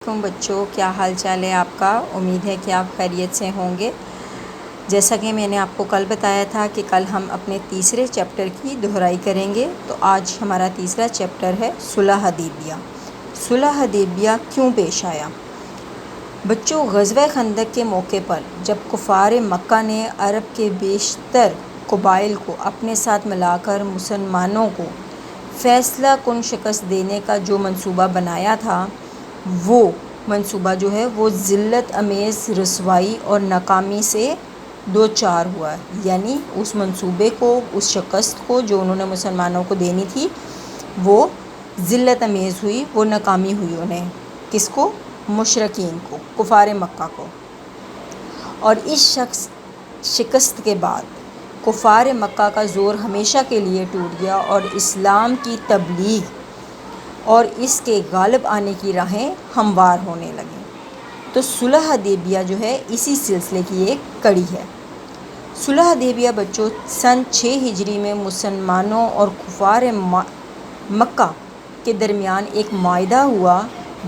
علیکم بچوں، کیا حال چال ہے آپ کا؟ امید ہے کہ آپ خیریت سے ہوں گے۔ جیسا کہ میں نے آپ کو کل بتایا تھا کہ کل ہم اپنے تیسرے چیپٹر کی دہرائی کریں گے، تو آج ہمارا تیسرا چیپٹر ہے صلح حدیبیہ۔ صلح حدیبیہ کیوں پیش آیا؟ بچوں، غزوہ خندق کے موقع پر جب کفار مکہ نے عرب کے بیشتر قبائل کو اپنے ساتھ ملا کر مسلمانوں کو فیصلہ کن شکست دینے کا جو منصوبہ بنایا تھا، وہ منصوبہ جو ہے وہ ذلت امیز رسوائی اور ناکامی سے دوچار ہوا۔ یعنی اس منصوبے کو، اس شکست کو جو انہوں نے مسلمانوں کو دینی تھی، وہ ذلت امیز ہوئی، وہ ناکامی ہوئی انہیں۔ کس کو؟ مشرکین کو، کفار مکہ کو۔ اور اس شکست کے بعد کفار مکہ کا زور ہمیشہ کے لیے ٹوٹ گیا اور اسلام کی تبلیغ اور اس کے غالب آنے کی راہیں ہموار ہونے لگیں۔ تو صلح حدیبیہ جو ہے اسی سلسلے کی ایک کڑی ہے۔ صلح حدیبیہ بچوں سن 6 ہجری میں مسلمانوں اور کفار مکہ کے درمیان ایک معاہدہ ہوا،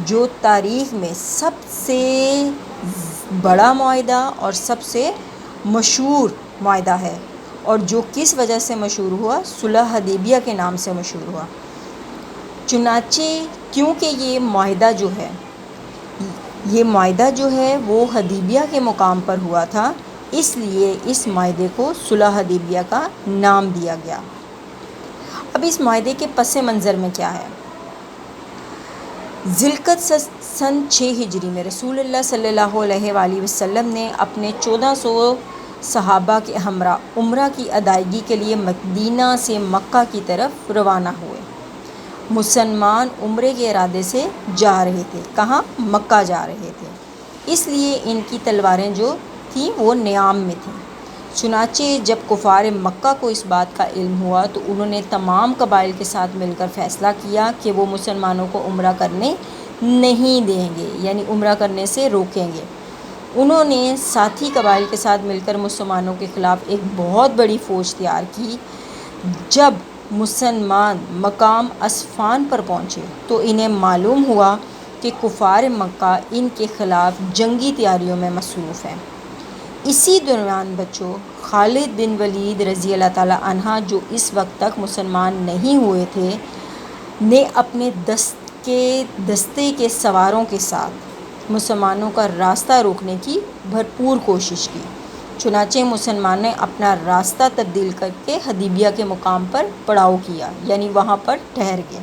جو تاریخ میں سب سے بڑا معاہدہ اور سب سے مشہور معاہدہ ہے، اور جو کس وجہ سے مشہور ہوا؟ صلح حدیبیہ کے نام سے مشہور ہوا۔ چنانچہ کیونکہ یہ معاہدہ جو ہے وہ حدیبیہ کے مقام پر ہوا تھا، اس لیے اس معاہدے کو صلح حدیبیہ کا نام دیا گیا۔ اب اس معاہدے کے پس منظر میں کیا ہے؟ ذی القعدہ سن 6 ہجری میں رسول اللہ صلی اللہ علیہ وآلہ وسلم نے اپنے 1400 صحابہ کے ہمراہ عمرہ کی ادائیگی کے لیے مدینہ سے مکہ کی طرف روانہ ہوئے۔ مسلمان عمرے کے ارادے سے جا رہے تھے۔ کہاں؟ مکہ جا رہے تھے، اس لیے ان کی تلواریں جو تھیں وہ نیام میں تھیں۔ چنانچہ جب کفار مکہ کو اس بات کا علم ہوا تو انہوں نے تمام قبائل کے ساتھ مل کر فیصلہ کیا کہ وہ مسلمانوں کو عمرہ کرنے نہیں دیں گے، یعنی عمرہ کرنے سے روکیں گے۔ انہوں نے ساتھی قبائل کے ساتھ مل کر مسلمانوں کے خلاف ایک بہت بڑی فوج تیار کی۔ جب مسلمان مقام اسفان پر پہنچے تو انہیں معلوم ہوا کہ کفار مکہ ان کے خلاف جنگی تیاریوں میں مصروف ہیں۔ اسی دوران بچوں خالد بن ولید رضی اللہ تعالیٰ عنہ، جو اس وقت تک مسلمان نہیں ہوئے تھے، نے اپنے دستے کے سواروں کے ساتھ مسلمانوں کا راستہ روکنے کی بھرپور کوشش کی۔ چنانچہ مسلمانوں نے اپنا راستہ تبدیل کر کے حدیبیہ کے مقام پر پڑاؤ کیا، یعنی وہاں پر ٹھہر گئے۔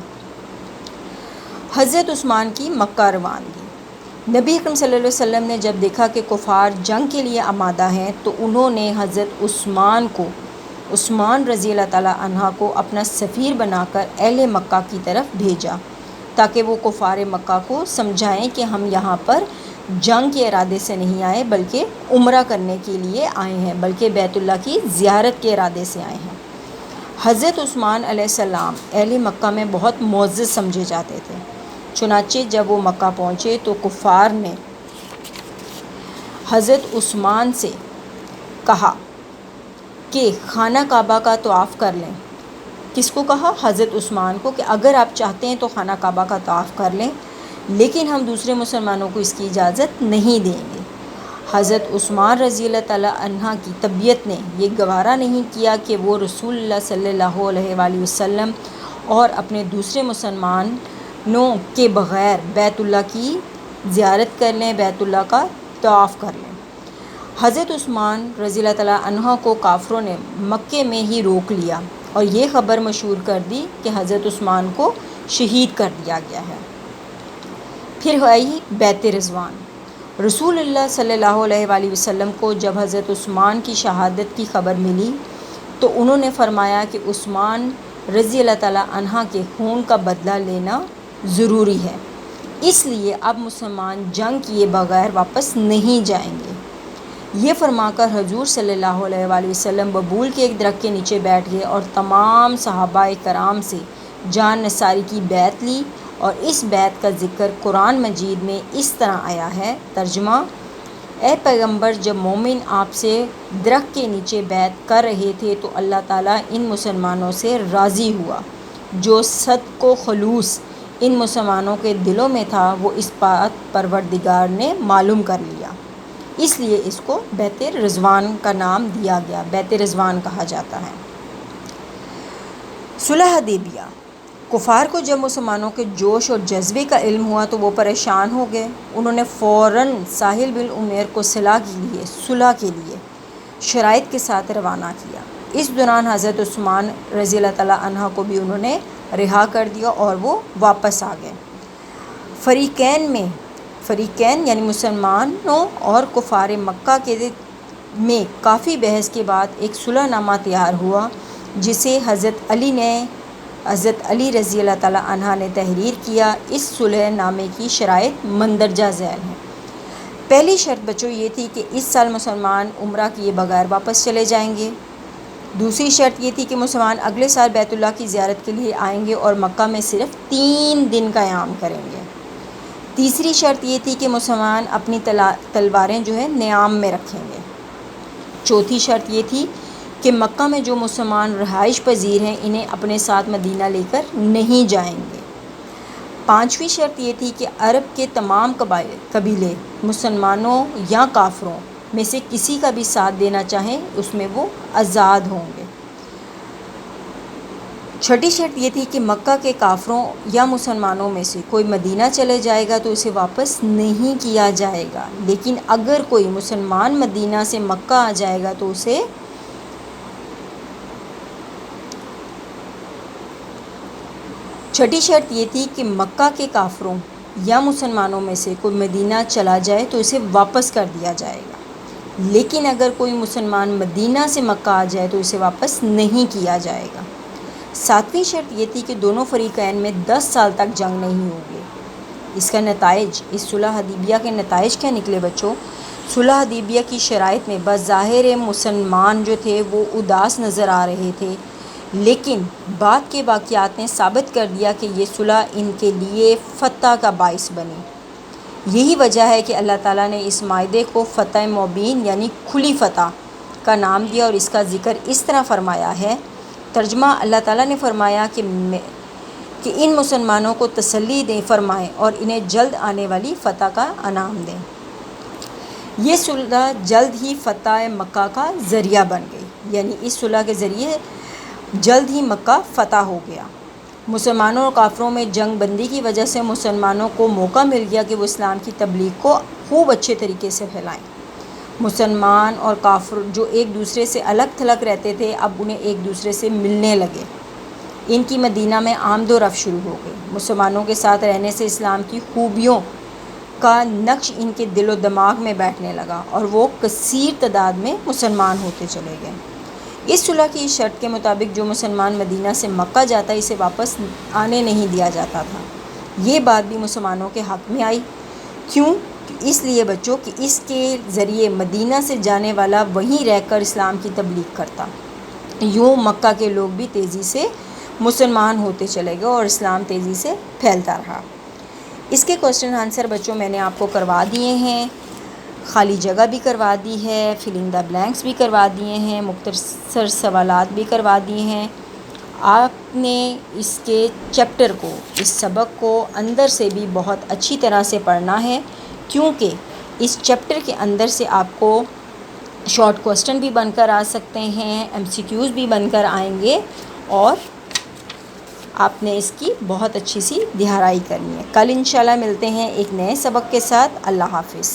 حضرت عثمان کی مکہ روانگی۔ نبی اکرم صلی اللہ علیہ وسلم نے جب دیکھا کہ کفار جنگ کے لیے آمادہ ہیں تو انہوں نے حضرت عثمان رضی اللہ تعالیٰ عنہ کو اپنا سفیر بنا کر اہل مکہ کی طرف بھیجا، تاکہ وہ کفار مکہ کو سمجھائیں کہ ہم یہاں پر جنگ کے ارادے سے نہیں آئے بلکہ عمرہ کرنے کے لیے آئے ہیں، بلکہ بیت اللہ کی زیارت کے ارادے سے آئے ہیں۔ حضرت عثمان علیہ السلام اہل مکہ میں بہت معزز سمجھے جاتے تھے۔ چنانچہ جب وہ مکہ پہنچے تو کفار نے حضرت عثمان سے کہا کہ خانہ کعبہ کا طواف کر لیں۔ کس کو کہا؟ حضرت عثمان کو، کہ اگر آپ چاہتے ہیں تو خانہ کعبہ کا طواف کر لیں، لیکن ہم دوسرے مسلمانوں کو اس کی اجازت نہیں دیں گے۔ حضرت عثمان رضی اللہ تعالیٰ عنہ کی طبیعت نے یہ گوارا نہیں کیا کہ وہ رسول اللہ صلی اللہ علیہ وآلہ وسلم اور اپنے دوسرے مسلمانوں کے بغیر بیت اللہ کی زیارت کر لیں، بیت اللہ کا طواف کر لیں۔ حضرت عثمان رضی اللہ تعالیٰ عنہ کو کافروں نے مکے میں ہی روک لیا اور یہ خبر مشہور کر دی کہ حضرت عثمان کو شہید کر دیا گیا ہے۔ پھر آئی بیعت رضوان۔ رسول اللہ صلی اللہ علیہ وآلہ وسلم کو جب حضرت عثمان کی شہادت کی خبر ملی تو انہوں نے فرمایا کہ عثمان رضی اللہ تعالیٰ عنہ کے خون کا بدلہ لینا ضروری ہے، اس لیے اب مسلمان جنگ کیے بغیر واپس نہیں جائیں گے۔ یہ فرما کر حضور صلی اللہ علیہ وآلہ وسلم ببول کے ایک درخت کے نیچے بیٹھ گئے اور تمام صحابہ کرام سے جان نثاری کی بیعت لی، اور اس بیعت کا ذکر قرآن مجید میں اس طرح آیا ہے۔ ترجمہ: اے پیغمبر، جب مومن آپ سے درخت کے نیچے بیعت کر رہے تھے تو اللہ تعالیٰ ان مسلمانوں سے راضی ہوا جو صدق و خلوص ان مسلمانوں کے دلوں میں تھا وہ اس بات پروردگار نے معلوم کر لیا، اس لیے اس کو بیت رضوان کا نام دیا گیا، بیت رضوان کہا جاتا ہے۔ صلح حدیبیہ، کفار کو جب مسلمانوں کے جوش اور جذبے کا علم ہوا تو وہ پریشان ہو گئے۔ انہوں نے فوراً ساحل بن عمیر کو صلح کے لیے شرائط کے ساتھ روانہ کیا۔ اس دوران حضرت عثمان رضی اللہ تعالیٰ عنہ کو بھی انہوں نے رہا کر دیا اور وہ واپس آ گئے۔ فریقین یعنی مسلمانوں اور کفار مکہ میں کافی بحث کے بعد ایک صلح نامہ تیار ہوا، جسے حضرت علی رضی اللہ تعالیٰ عنہ نے تحریر کیا۔ اس صلح نامے کی شرائط مندرجہ ذیل ہیں۔ پہلی شرط بچوں یہ تھی کہ اس سال مسلمان عمرہ کیے بغیر واپس چلے جائیں گے۔ دوسری شرط یہ تھی کہ مسلمان اگلے سال بیت اللہ کی زیارت کے لیے آئیں گے اور مکہ میں صرف 3 دن کا قیام کریں گے۔ تیسری شرط یہ تھی کہ مسلمان اپنی تلواریں نیام میں رکھیں گے۔ چوتھی شرط یہ تھی کہ مکہ میں جو مسلمان رہائش پذیر ہیں انہیں اپنے ساتھ مدینہ لے کر نہیں جائیں گے۔ پانچویں شرط یہ تھی کہ عرب کے تمام قبیلے مسلمانوں یا کافروں میں سے کسی کا بھی ساتھ دینا چاہیں اس میں وہ آزاد ہوں گے۔ چھٹی شرط یہ تھی کہ مکہ کے کافروں یا مسلمانوں میں سے کوئی مدینہ چلے جائے گا تو اسے واپس نہیں کیا جائے گا، لیکن اگر کوئی مسلمان مدینہ سے مکہ آ جائے گا تو اسے چھٹی شرط یہ تھی کہ مکہ کے کافروں یا مسلمانوں میں سے کوئی مدینہ چلا جائے تو اسے واپس کر دیا جائے گا، لیکن اگر کوئی مسلمان مدینہ سے مکہ آ جائے تو اسے واپس نہیں کیا جائے گا۔ ساتویں شرط یہ تھی کہ دونوں فریقین میں 10 سال تک جنگ نہیں ہوگی۔ اس صلح حدیبیہ کے نتائج کیا نکلے بچوں؟ صلح حدیبیہ کی شرائط میں بظاہر مسلمان جو تھے وہ اداس نظر آ رہے تھے، لیکن بعد کے واقعات نے ثابت کر دیا کہ یہ صلح ان کے لیے فتح کا باعث بنی۔ یہی وجہ ہے کہ اللہ تعالیٰ نے اس معاہدے کو فتح مبین یعنی کھلی فتح کا نام دیا اور اس کا ذکر اس طرح فرمایا ہے۔ ترجمہ: اللہ تعالیٰ نے فرمایا کہ ان مسلمانوں کو تسلی دیں فرمائیں اور انہیں جلد آنے والی فتح کا انعام دیں۔ یہ صلح جلد ہی فتح مکہ کا ذریعہ بن گئی، یعنی اس صلح کے ذریعے جلد ہی مکہ فتح ہو گیا۔ مسلمانوں اور کافروں میں جنگ بندی کی وجہ سے مسلمانوں کو موقع مل گیا کہ وہ اسلام کی تبلیغ کو خوب اچھے طریقے سے پھیلائیں۔ مسلمان اور کافر جو ایک دوسرے سے الگ تھلگ رہتے تھے اب انہیں ایک دوسرے سے ملنے لگے۔ ان کی مدینہ میں آمد و رفت شروع ہو گئی۔ مسلمانوں کے ساتھ رہنے سے اسلام کی خوبیوں کا نقش ان کے دل و دماغ میں بیٹھنے لگا اور وہ کثیر تعداد میں مسلمان ہوتے چلے گئے۔ اس صلح کی شرط کے مطابق جو مسلمان مدینہ سے مکہ جاتا اسے واپس آنے نہیں دیا جاتا تھا۔ یہ بات بھی مسلمانوں کے حق میں آئی۔ کیوں؟ اس لیے بچوں کہ اس کے ذریعے مدینہ سے جانے والا وہیں رہ کر اسلام کی تبلیغ کرتا۔ یوں مکہ کے لوگ بھی تیزی سے مسلمان ہوتے چلے گئے اور اسلام تیزی سے پھیلتا رہا۔ اس کے کوسچن آنسر بچوں میں نے آپ کو کروا دیے ہیں، خالی جگہ بھی کروا دی ہے، فل ان دا بلینکس بھی کروا دیے ہیں، مختصر سوالات بھی کروا دیے ہیں۔ آپ نے اس کے چیپٹر کو، اس سبق کو اندر سے بھی بہت اچھی طرح سے پڑھنا ہے، کیونکہ اس چیپٹر کے اندر سے آپ کو شارٹ کوسچن بھی بن کر آ سکتے ہیں، MCQs بھی بن کر آئیں گے اور آپ نے اس کی بہت اچھی سی دہرائی کرنی ہے۔ کل انشاءاللہ ملتے ہیں ایک نئے سبق کے ساتھ۔ اللہ حافظ۔